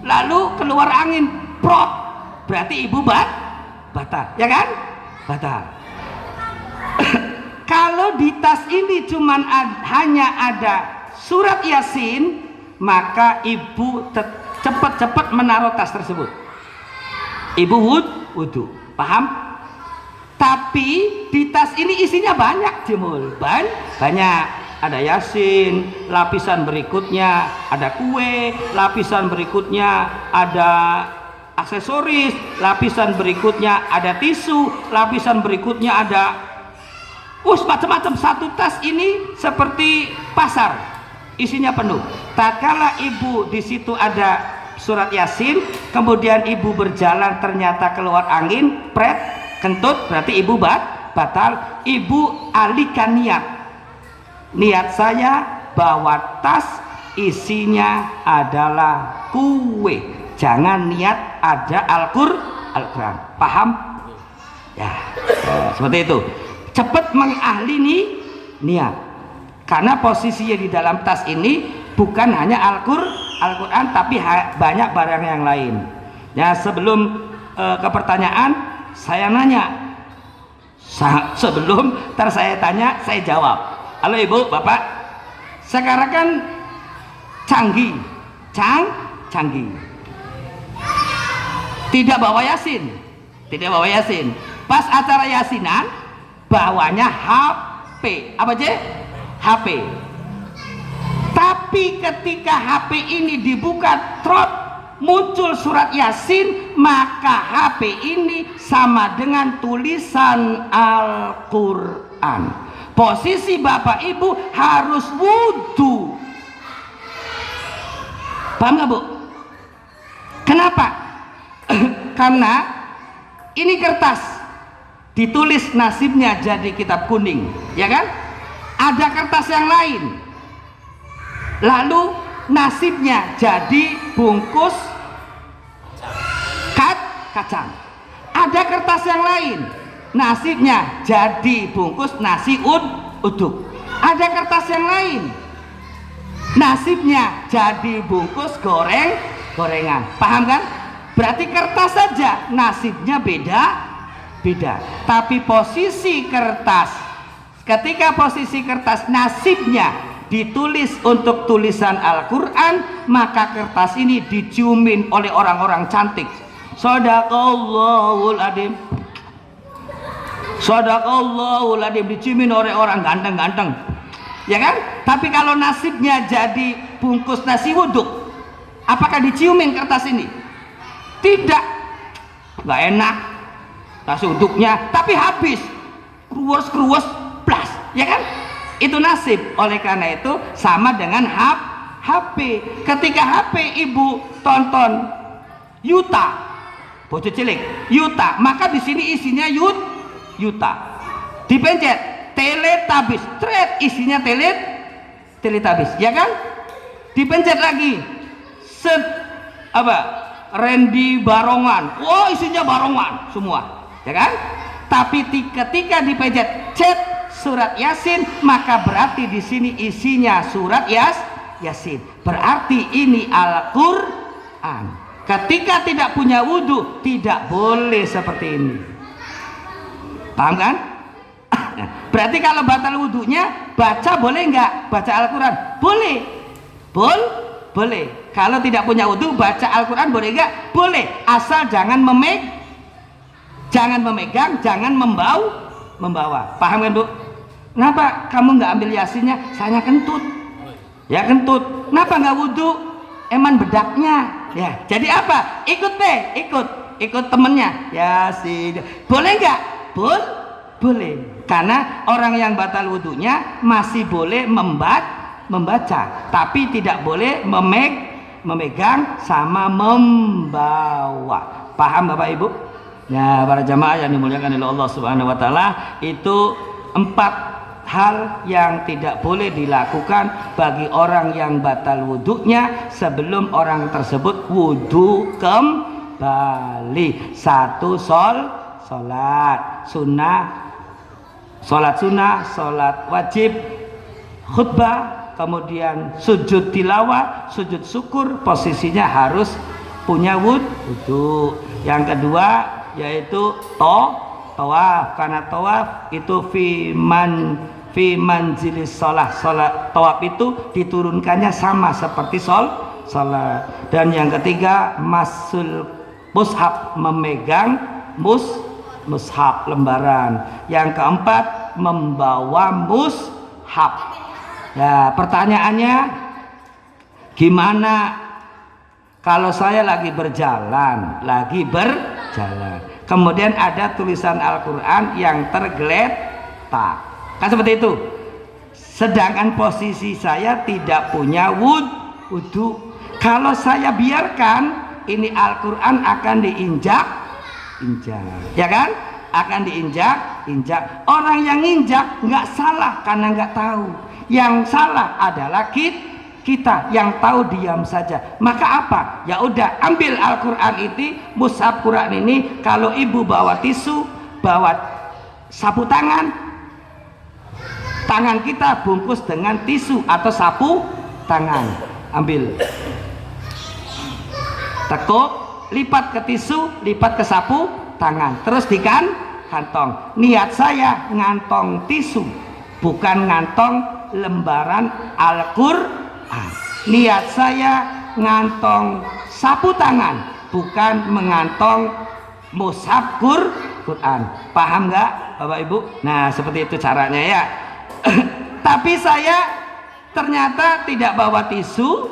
lalu keluar angin, prot, berarti ibu batal, ya kan? Batal. Kalau di tas ini cuman hanya ada surat Yasin, maka ibu cepat-cepat menaruh tas tersebut. Ibu wudhu, paham? Tapi di tas ini isinya banyak, Jemul, banyak. Ada Yasin, lapisan berikutnya ada kue, lapisan berikutnya ada aksesoris, lapisan berikutnya ada tisu, lapisan berikutnya ada macam-macam. Satu tas ini seperti pasar, isinya penuh. Tak kala ibu di situ ada surat Yasin, kemudian ibu berjalan ternyata keluar angin, pret, kentut, berarti ibu batal. Ibu alihkan niat saya bawa tas isinya adalah kue, jangan niat ada Al-Quran. Paham? Ya, seperti itu. Cepat mengahli niat, karena posisinya di dalam tas ini bukan hanya Al-Quran, tapi banyak barang yang lain. Ya, sebelum ke pertanyaan, saya nanya. Sebelum saya tanya, saya jawab. Halo ibu, bapak, sekarang kan canggih. Tidak bawa Yasin, pas acara Yasinan bawanya HP, apa aja? HP. Tapi ketika HP ini dibuka, trot, muncul surat Yasin, maka HP ini sama dengan tulisan Al-Quran. Posisi bapak ibu harus wudhu. Paham nggak Bu? Kenapa? Karena ini kertas ditulis nasibnya jadi kitab kuning, ya kan? Ada kertas yang lain, lalu nasibnya jadi bungkus kacang. Ada kertas yang lain, nasibnya jadi bungkus nasi uduk. Ada kertas yang lain, nasibnya jadi bungkus gorengan. Paham kan? Berarti kertas saja nasibnya beda. Tapi posisi kertas, ketika posisi kertas nasibnya ditulis untuk tulisan Al-Quran, maka kertas ini diciumin oleh orang-orang cantik. Shadaqallahul adzim, Shadaqallahul adzim, diciumin oleh orang ganteng-ganteng, ya kan? Tapi kalau nasibnya jadi bungkus nasi wuduk, apakah diciumin kertas ini? Tidak, nggak enak. tas uduknya, tapi habis kruwes plus, ya kan? Itu nasib. Oleh karena itu sama dengan HP. Ketika HP ibu tonton Yuta, bocah cilik Yuta, maka di sini isinya Yuta. Dipencet Teletubbies, thread isinya Teletubbies, ya kan? Dipencet lagi set Randy Barongan, oh isinya Barongan semua, ya kan? Tapi ketika dipencet chat surat Yasin, maka berarti di sini isinya surat Yasin. Berarti ini Al-Qur'an. Ketika tidak punya wudhu, tidak boleh seperti ini. Paham kan? Berarti kalau batal wudhunya, baca boleh nggak? Baca Al-Quran? Boleh. Boleh. Kalau tidak punya wudhu, baca Al-Quran boleh nggak? Boleh. Asal jangan memegang, jangan membawa. Paham kan, Bu? Kenapa kamu nggak ambil Yasinnya? Saya kentut. Ya kentut. Kenapa nggak wudhu? Eman bedaknya. Ya. Jadi apa? Ikut temennya. Yasin. Boleh nggak? Boleh. Karena orang yang batal wudhunya masih boleh membaca, tapi tidak boleh memegang sama membawa. Paham Bapak Ibu? Ya, para jamaah yang dimuliakan oleh Allah Subhanahu wa taala, itu 4 hal yang tidak boleh dilakukan bagi orang yang batal wudhunya sebelum orang tersebut wudhu kembali. 1. Sholat sunnah, sholat wajib, khutbah, kemudian sujud tilawah, sujud syukur, posisinya harus punya wudhu. Yang kedua yaitu tawaf, karena tawaf itu fi manzilis sholat tawaf itu diturunkannya sama seperti sholat. Dan yang ketiga masul mushaf, memegang mushaf lembaran. Yang keempat membawa mushaf. Ya, pertanyaannya gimana kalau saya lagi berjalan, kemudian ada tulisan Al-Quran yang tergeletak, kan seperti itu, sedangkan posisi saya tidak punya wudhu. Kalau saya biarkan, ini Al-Quran akan diinjak, ya kan? Akan diinjak. Orang yang injak nggak salah karena nggak tahu. Yang salah adalah kita yang tahu diam saja. Maka apa? Ya udah, ambil Al-Quran ini, mushaf Quran ini. Kalau ibu bawa tisu, bawa sapu tangan kita bungkus dengan tisu atau sapu tangan. Ambil, tekuk, lipat ke tisu, lipat ke sapu tangan, terus kantong. Niat saya ngantong tisu, bukan ngantong lembaran Al-Quran. Niat saya ngantong sapu tangan, bukan mengantong mushaf Quran. Paham nggak Bapak Ibu? Nah, seperti itu caranya ya. Tapi saya ternyata tidak bawa tisu,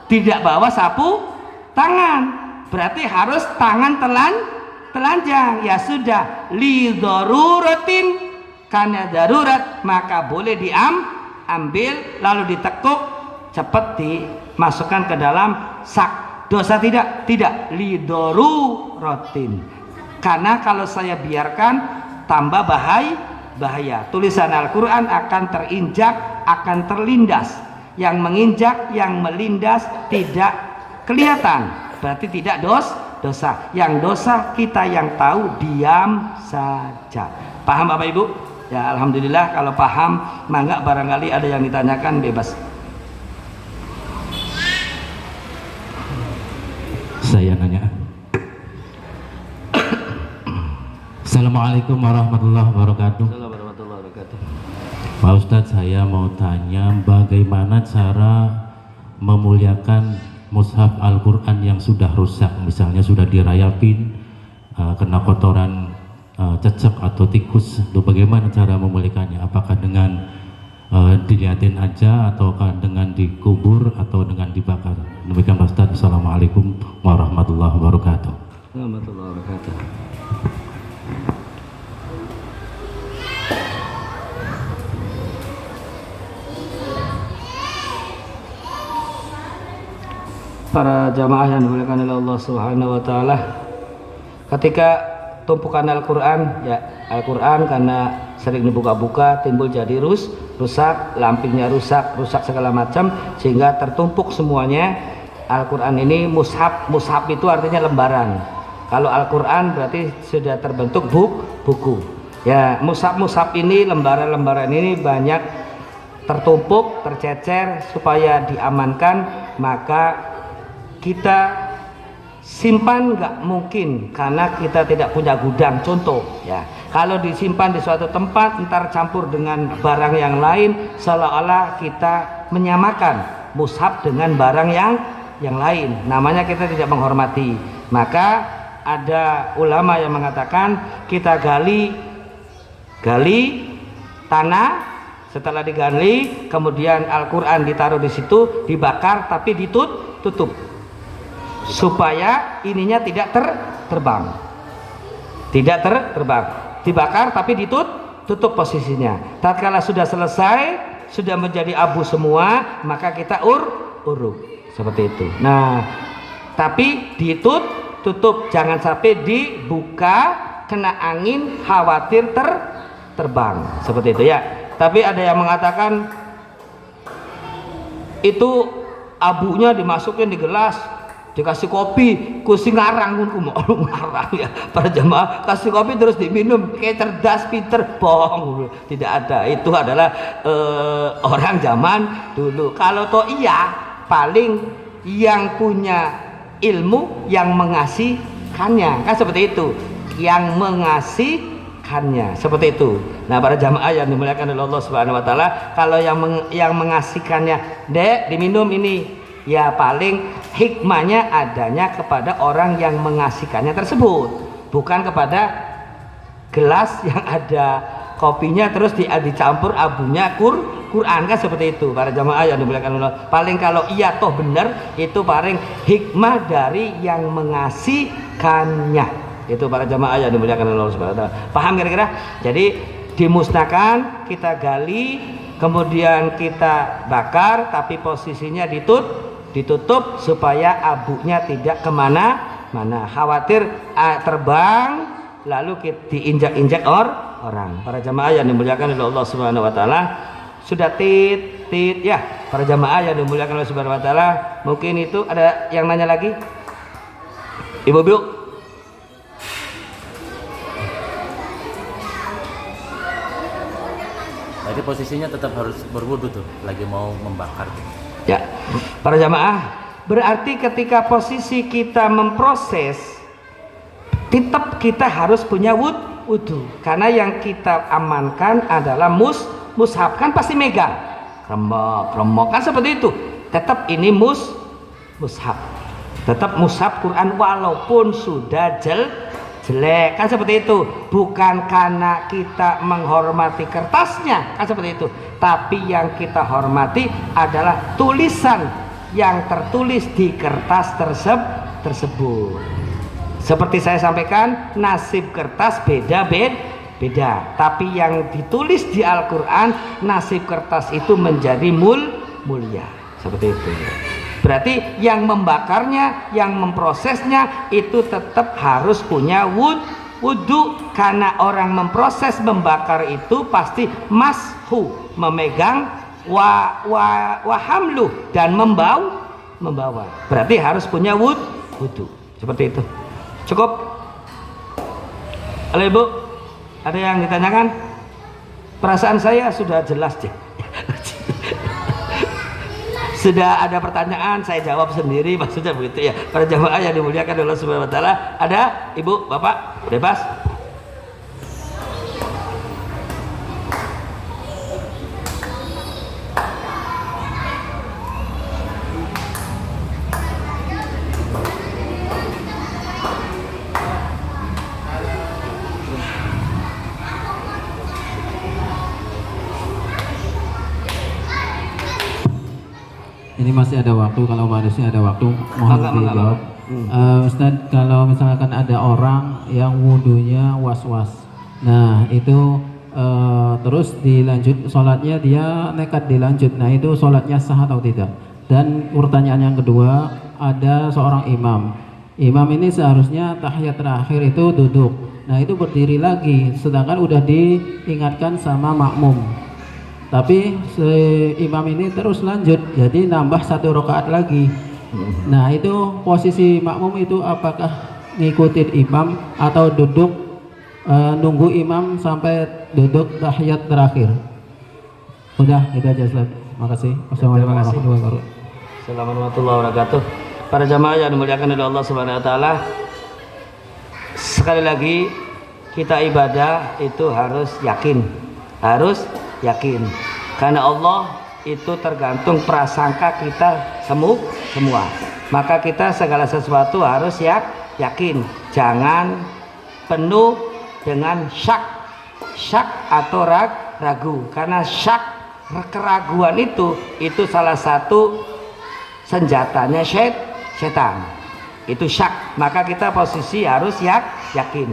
tidak bawa sapu tangan, berarti harus tangan telanjang. Ya sudah, li daruratin, karena darurat maka boleh diambil lalu ditekuk, cepat dimasukkan ke dalam sak. Dosa tidak li daruratin, karena kalau saya biarkan tambah bahaya. Tulisan Al-Quran akan terinjak, akan terlindas. Yang menginjak, yang melindas tidak kelihatan, berarti tidak dosa. Yang dosa kita yang tahu, diam saja. Paham Bapak Ibu? Ya, alhamdulillah. Kalau paham, mangga barangkali ada yang ditanyakan, bebas. Saya nanya. Assalamualaikum warahmatullahi wabarakatuh. Pak Ustadz, saya mau tanya bagaimana cara memuliakan mushaf Al-Quran yang sudah rusak, misalnya sudah dirayapin, kena kotoran cecek atau tikus, itu bagaimana cara memuliakannya? Apakah dengan dilihatin aja, ataukah dengan dikubur, atau dengan dibakar? Demikian Pak Ustadz. Assalamualaikum warahmatullahi wabarakatuh. Warahmatullahi wabarakatuh. Para jamaah yang dimuliakan oleh Allah Subhanahu wa taala, ketika tumpukan Al-Qur'an, ya Al-Qur'an karena sering dibuka-buka timbul jadi rusak, lampirnya rusak segala macam sehingga tertumpuk semuanya. Al-Qur'an ini mushaf itu artinya lembaran. Kalau Al-Qur'an berarti sudah terbentuk buku. Ya, mushaf ini lembaran-lembaran ini banyak tertumpuk, tercecer. Supaya diamankan maka kita simpan nggak mungkin karena kita tidak punya gudang. Contoh ya, kalau disimpan di suatu tempat ntar campur dengan barang yang lain, seolah-olah kita menyamakan mushaf dengan barang yang lain, namanya kita tidak menghormati. Maka ada ulama yang mengatakan kita gali tanah, setelah digali kemudian Al-Qur'an ditaruh di situ, dibakar tapi ditutup supaya ininya tidak terbang, dibakar tapi ditutup posisinya. Tatkala sudah selesai, sudah menjadi abu semua, maka kita uruk seperti itu. Nah, tapi ditutup, jangan sampai dibuka, kena angin, khawatir terbang seperti itu ya. Tapi ada yang mengatakan itu abunya dimasukin di gelas, dikasih kopi, kusi ngarang ngarang ya. Para jamaah kasih kopi terus diminum, kayak cerdas, pinter, bohong. Tidak ada, itu adalah orang zaman dulu. Kalau toh iya, paling yang punya ilmu yang mengasihkannya, kan seperti itu, yang mengasihkannya seperti itu. Nah, para jamaah yang dimuliakan oleh Allah Subhanahu wa taala, kalau yang mengasihkannya, "Dek, diminum ini." Ya paling hikmahnya adanya kepada orang yang mengasihkannya tersebut, bukan kepada gelas yang ada kopinya terus dicampur abunya Quran, kan seperti itu. Para jamaah yang dimuliakan Allah, paling kalau iya toh benar, itu paling hikmah dari yang mengasihkannya. Itu para jamaah yang dimuliakan Allah Subhanahu wa taala. Paham kira-kira? Jadi dimusnahkan, kita gali, kemudian kita bakar, tapi posisinya ditutup supaya abunya tidak kemana-mana, khawatir terbang lalu diinjak-injak orang. Para jamaah yang dimuliakan oleh Allah Subhanahu wa taala, sudah tit ya. Para jamaah yang dimuliakan oleh Subhanahu wa taala, mungkin itu ada yang nanya lagi, Ibu-ibu? Jadi posisinya tetap harus berwudu tuh, lagi mau membakar. Ya, para jamaah, berarti ketika posisi kita memproses, tetap kita harus punya wudu, karena yang kita amankan adalah mushaf, kan pasti megang, remok kan seperti itu. Tetap ini mushaf, tetap mushaf Quran walaupun sudah jelek, kan seperti itu. Bukan karena kita menghormati kertasnya, kan seperti itu, tapi yang kita hormati adalah tulisan yang tertulis di kertas tersebut. Seperti saya sampaikan, nasib kertas beda, tapi yang ditulis di Al-Quran, nasib kertas itu menjadi mulia, seperti itu. Berarti yang membakarnya, yang memprosesnya itu tetap harus punya wudu, karena orang memproses, membakar itu pasti mashu, memegang, wahamlu, dan membawa. Berarti harus punya wudu, seperti itu. Cukup? Halo Ibu, ada yang ditanyakan? Perasaan saya sudah jelas deh. Sudah ada pertanyaan, saya jawab sendiri, maksudnya begitu ya. Para jamaah yang dimuliakan oleh Allah Subhanahu wa taala, ada Ibu, Bapak, bebas. Ini masih ada waktu, kalau manusia ada waktu, mohon dijawab. Ustadz, kalau misalkan ada orang yang wudunya was-was, nah itu terus dilanjut sholatnya, dia nekat dilanjut, nah itu sholatnya sah atau tidak? Dan pertanyaan yang kedua, ada seorang imam. Imam ini seharusnya tahiyat terakhir itu duduk. Nah itu berdiri lagi, sedangkan udah diingatkan sama makmum. Tapi si imam ini terus lanjut, jadi nambah 1 rakaat lagi. Nah itu posisi makmum itu apakah ngikutin imam atau duduk nunggu imam sampai duduk tahiyat terakhir? Udah, itu aja Ustaz. Makasih. Wassalamualaikum warahmatullahi wabarakatuh. Assalamualaikum warahmatullahi wabarakatuh. Para jamaah yang dimuliakan oleh Allah Subhanahu wa taala. Sekali lagi kita ibadah itu harus yakin. Harus yakin. Karena Allah itu tergantung prasangka kita semua. Maka kita segala sesuatu harus yakin. Jangan penuh dengan syak atau ragu. Karena keraguan itu salah satu senjatanya setan. Itu syak. Maka kita posisi harus yakin.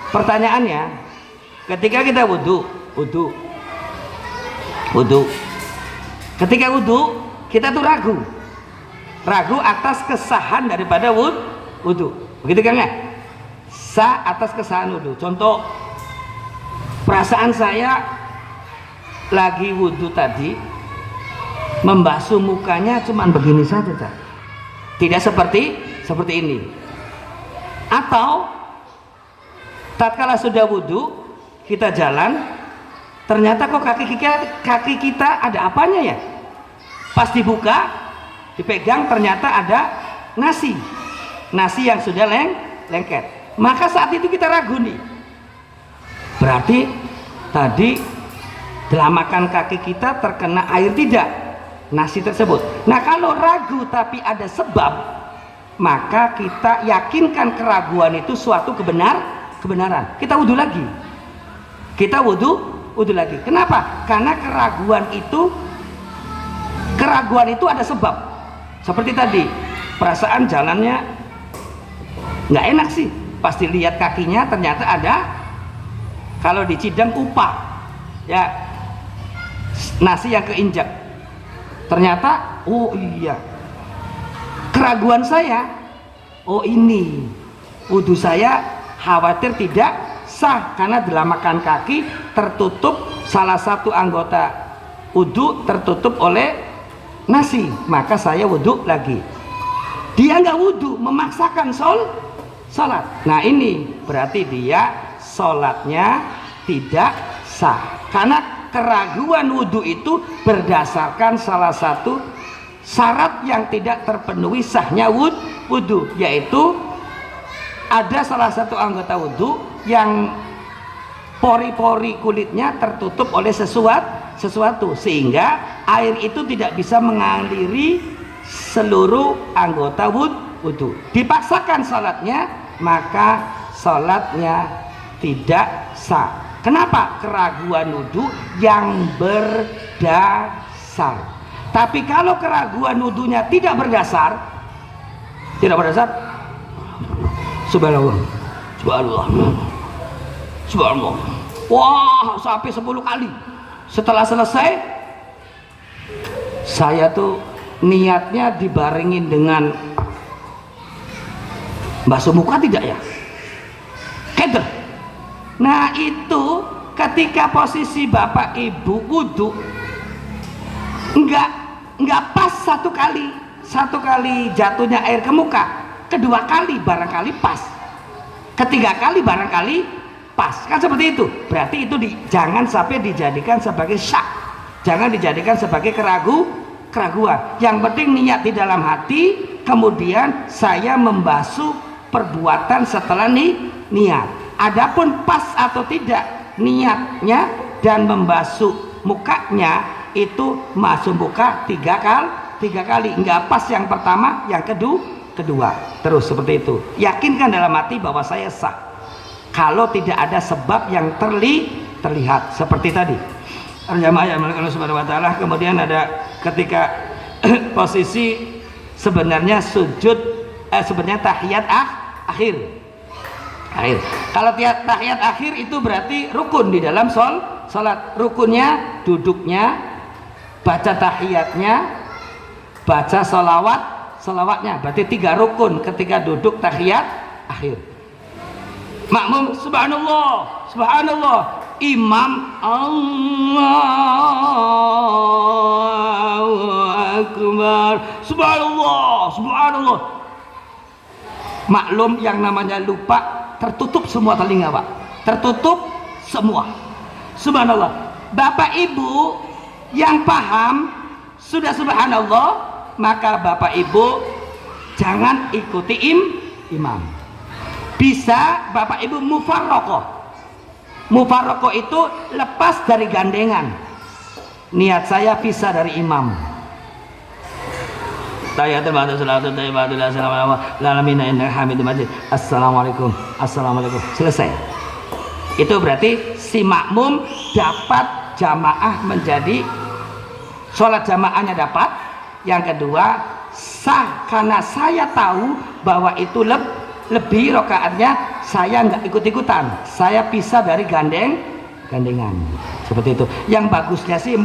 Pertanyaannya, ketika kita wudu. Ketika wudu, kita tuh ragu atas kesahan daripada wudu. Begitu kan ya? Sah atas kesahan wudu. Contoh, perasaan saya lagi wudu tadi membasuh mukanya cuman begini saja, tidak seperti ini. Atau tatkala sudah wudu kita jalan, ternyata kok kaki kita ada apanya ya? Pas dibuka, dipegang, ternyata ada nasi yang sudah lengket. Maka saat itu kita ragu nih, berarti tadi delamakan kaki kita terkena air tidak, nasi tersebut. Nah kalau ragu tapi ada sebab, maka kita yakinkan keraguan itu suatu kebenaran. Kita wudu lagi. Kenapa? Karena keraguan itu ada sebab. Seperti tadi, perasaan jalannya nggak enak sih. Pasti lihat kakinya ternyata ada, kalau di Cideng ya nasi yang keinjak. Ternyata oh iya, keraguan saya, oh ini wudu saya khawatir tidak sah karena delamakan kaki tertutup, salah satu anggota wudu tertutup oleh nasi, maka saya wudu lagi. Dia nggak wudu, memaksakan sholat. Nah ini berarti dia sholatnya tidak sah karena keraguan wudu itu berdasarkan salah satu syarat yang tidak terpenuhi sahnya wudu, yaitu ada salah satu anggota wudu yang pori-pori kulitnya tertutup oleh sesuatu sehingga air itu tidak bisa mengaliri seluruh anggota wudu. Dipaksakan salatnya, maka salatnya tidak sah. Kenapa? Keraguan wudu yang berdasar. Tapi kalau keraguan wudunya tidak berdasar, subhanallah, wah sampai 10 kali. Setelah selesai, saya tuh niatnya dibarengin dengan basuh muka tidak ya? Keder. Nah itu ketika posisi bapak ibu wudu enggak pas satu kali jatuhnya air ke muka, kedua kali barangkali pas, ketiga kali barangkali pas, kan seperti itu. Berarti itu jangan sampai dijadikan sebagai syak, jangan dijadikan sebagai keraguan. Yang penting niat di dalam hati, kemudian saya membasuh perbuatan setelah niat. Adapun pas atau tidak niatnya dan membasuh mukanya, itu masuk muka 3 kali, enggak pas yang pertama, yang kedua, terus seperti itu. Yakinkan dalam hati bahwa saya sah kalau tidak ada sebab yang terlihat seperti tadi. Jamaah yang Allah Subhanahu wa taala. Kemudian ada ketika posisi sebenarnya sebenarnya tahiyat akhir. Kalau tahiyat akhir itu berarti rukun di dalam sholat. Rukunnya duduknya, baca tahiyatnya, baca sholawat selawatnya. Berarti 3 rukun ketika duduk tahiyat akhir. Makmum subhanallah, subhanallah. Imam Allahu akbar, subhanallah, subhanallah. Maklum yang namanya lupa, tertutup semua telinga, Pak. Tertutup semua. Subhanallah. Bapak Ibu yang paham sudah subhanallah, maka Bapak Ibu jangan ikuti imam. Bisa Bapak Ibu mufarroqoh. Mufarroqoh itu lepas dari gandengan. Niat saya pisah dari imam. Assalamualaikum, assalamualaikum, selesai. Itu berarti si makmum dapat jamaah, menjadi sholat jamaahnya dapat. Yang kedua, sah karena saya tahu bahwa itu lebih rokaatnya, saya nggak ikut-ikutan, saya pisah dari gandengan. Seperti itu. Yang bagusnya sih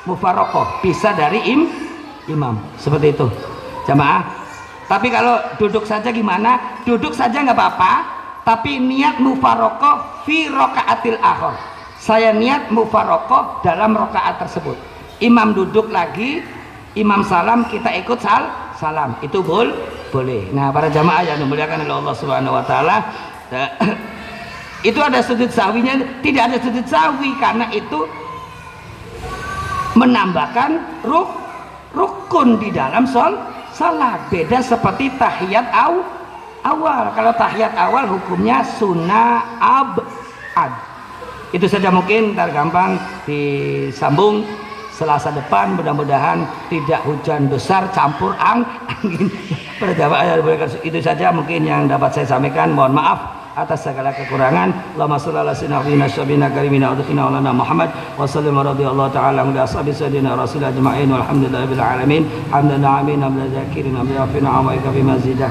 mufarroqoh, pisah dari imam. Seperti itu jamaah. Tapi kalau duduk saja gimana? Duduk saja nggak apa-apa, tapi niat mufarroqoh fi rokaatil akhir. Saya niat mufarroqoh dalam rokaat tersebut. Imam duduk lagi, imam salam, kita ikut salam. Itu boleh. Nah, para jamaah yang dimuliakan oleh Allah Subhanahu wa taala, itu ada sujud sahwinya, tidak ada sujud sahwi karena itu menambahkan rukun di dalam salat. Beda seperti tahiyat awal. Kalau tahiyat awal hukumnya sunnah abad. Itu saja mungkin tergampang disambung. Selasa depan mudah-mudahan tidak hujan besar campur angin. Itu saja mungkin yang dapat saya sampaikan. Mohon maaf atas segala kekurangan. Allahumma shalli ala sayyidina syabina karimina udkhina ala Muhammad wa sallim radhiyallahu ta'ala ala ashabi sayyidina rasul ajma'in walhamdulillahil alamin. Hamdan amin hamdan zakirin hamdan afina wa ikafi mazidah.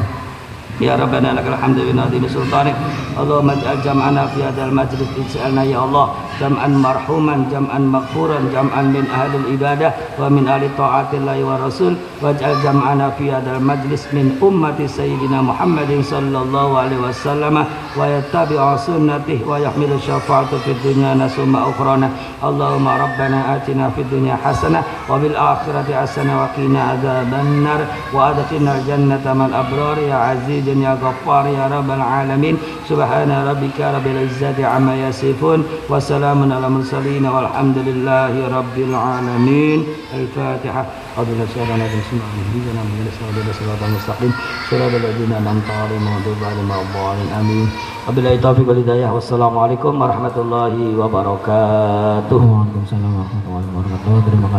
Ya Rabbana lakal hamdu bi nadhimi sultanik. Allahumma ij'al jam'ana fi hadzal majlis ij'alna ya Allah jam'an marhuman, jam'an maghfuran, jam'an min ahlil ibadah wa min ahli ta'atillahi wa rasul, waj'al jam'ana fi hadzal majlis min ummati sayyidina Muhammadin sallallahu alaihi wasallam wa yattabi'u sunnatihi wa yahmilu syafa'atu fid dunya nasumma ukhrana. Allahumma rabbana atina fid dunya hasanah wa bil akhirati hasanah wa qina adzabannar wa adkhilnal jannata mal abrar ya aziz ya ghaffar ya rabbal alamin. Subhana rabbika rabbil izzati amma yasifun wa salamun ala mursalin walhamdulillahi rabbil alamin. Al-Fatihah. Alhamdulillah syarana bismillahirrahmanirrahim. Alhamdulillah siratal mustaqim siratal ladzina an'amta 'alaihim ghairil maghdubi 'alaihim amin. Wabillahi taufiq wal hidayah. Wassalamualaikum warahmatullahi wabarakatuh. Waalaikumsalam warahmatullahi wabarakatuh. Terima kasih.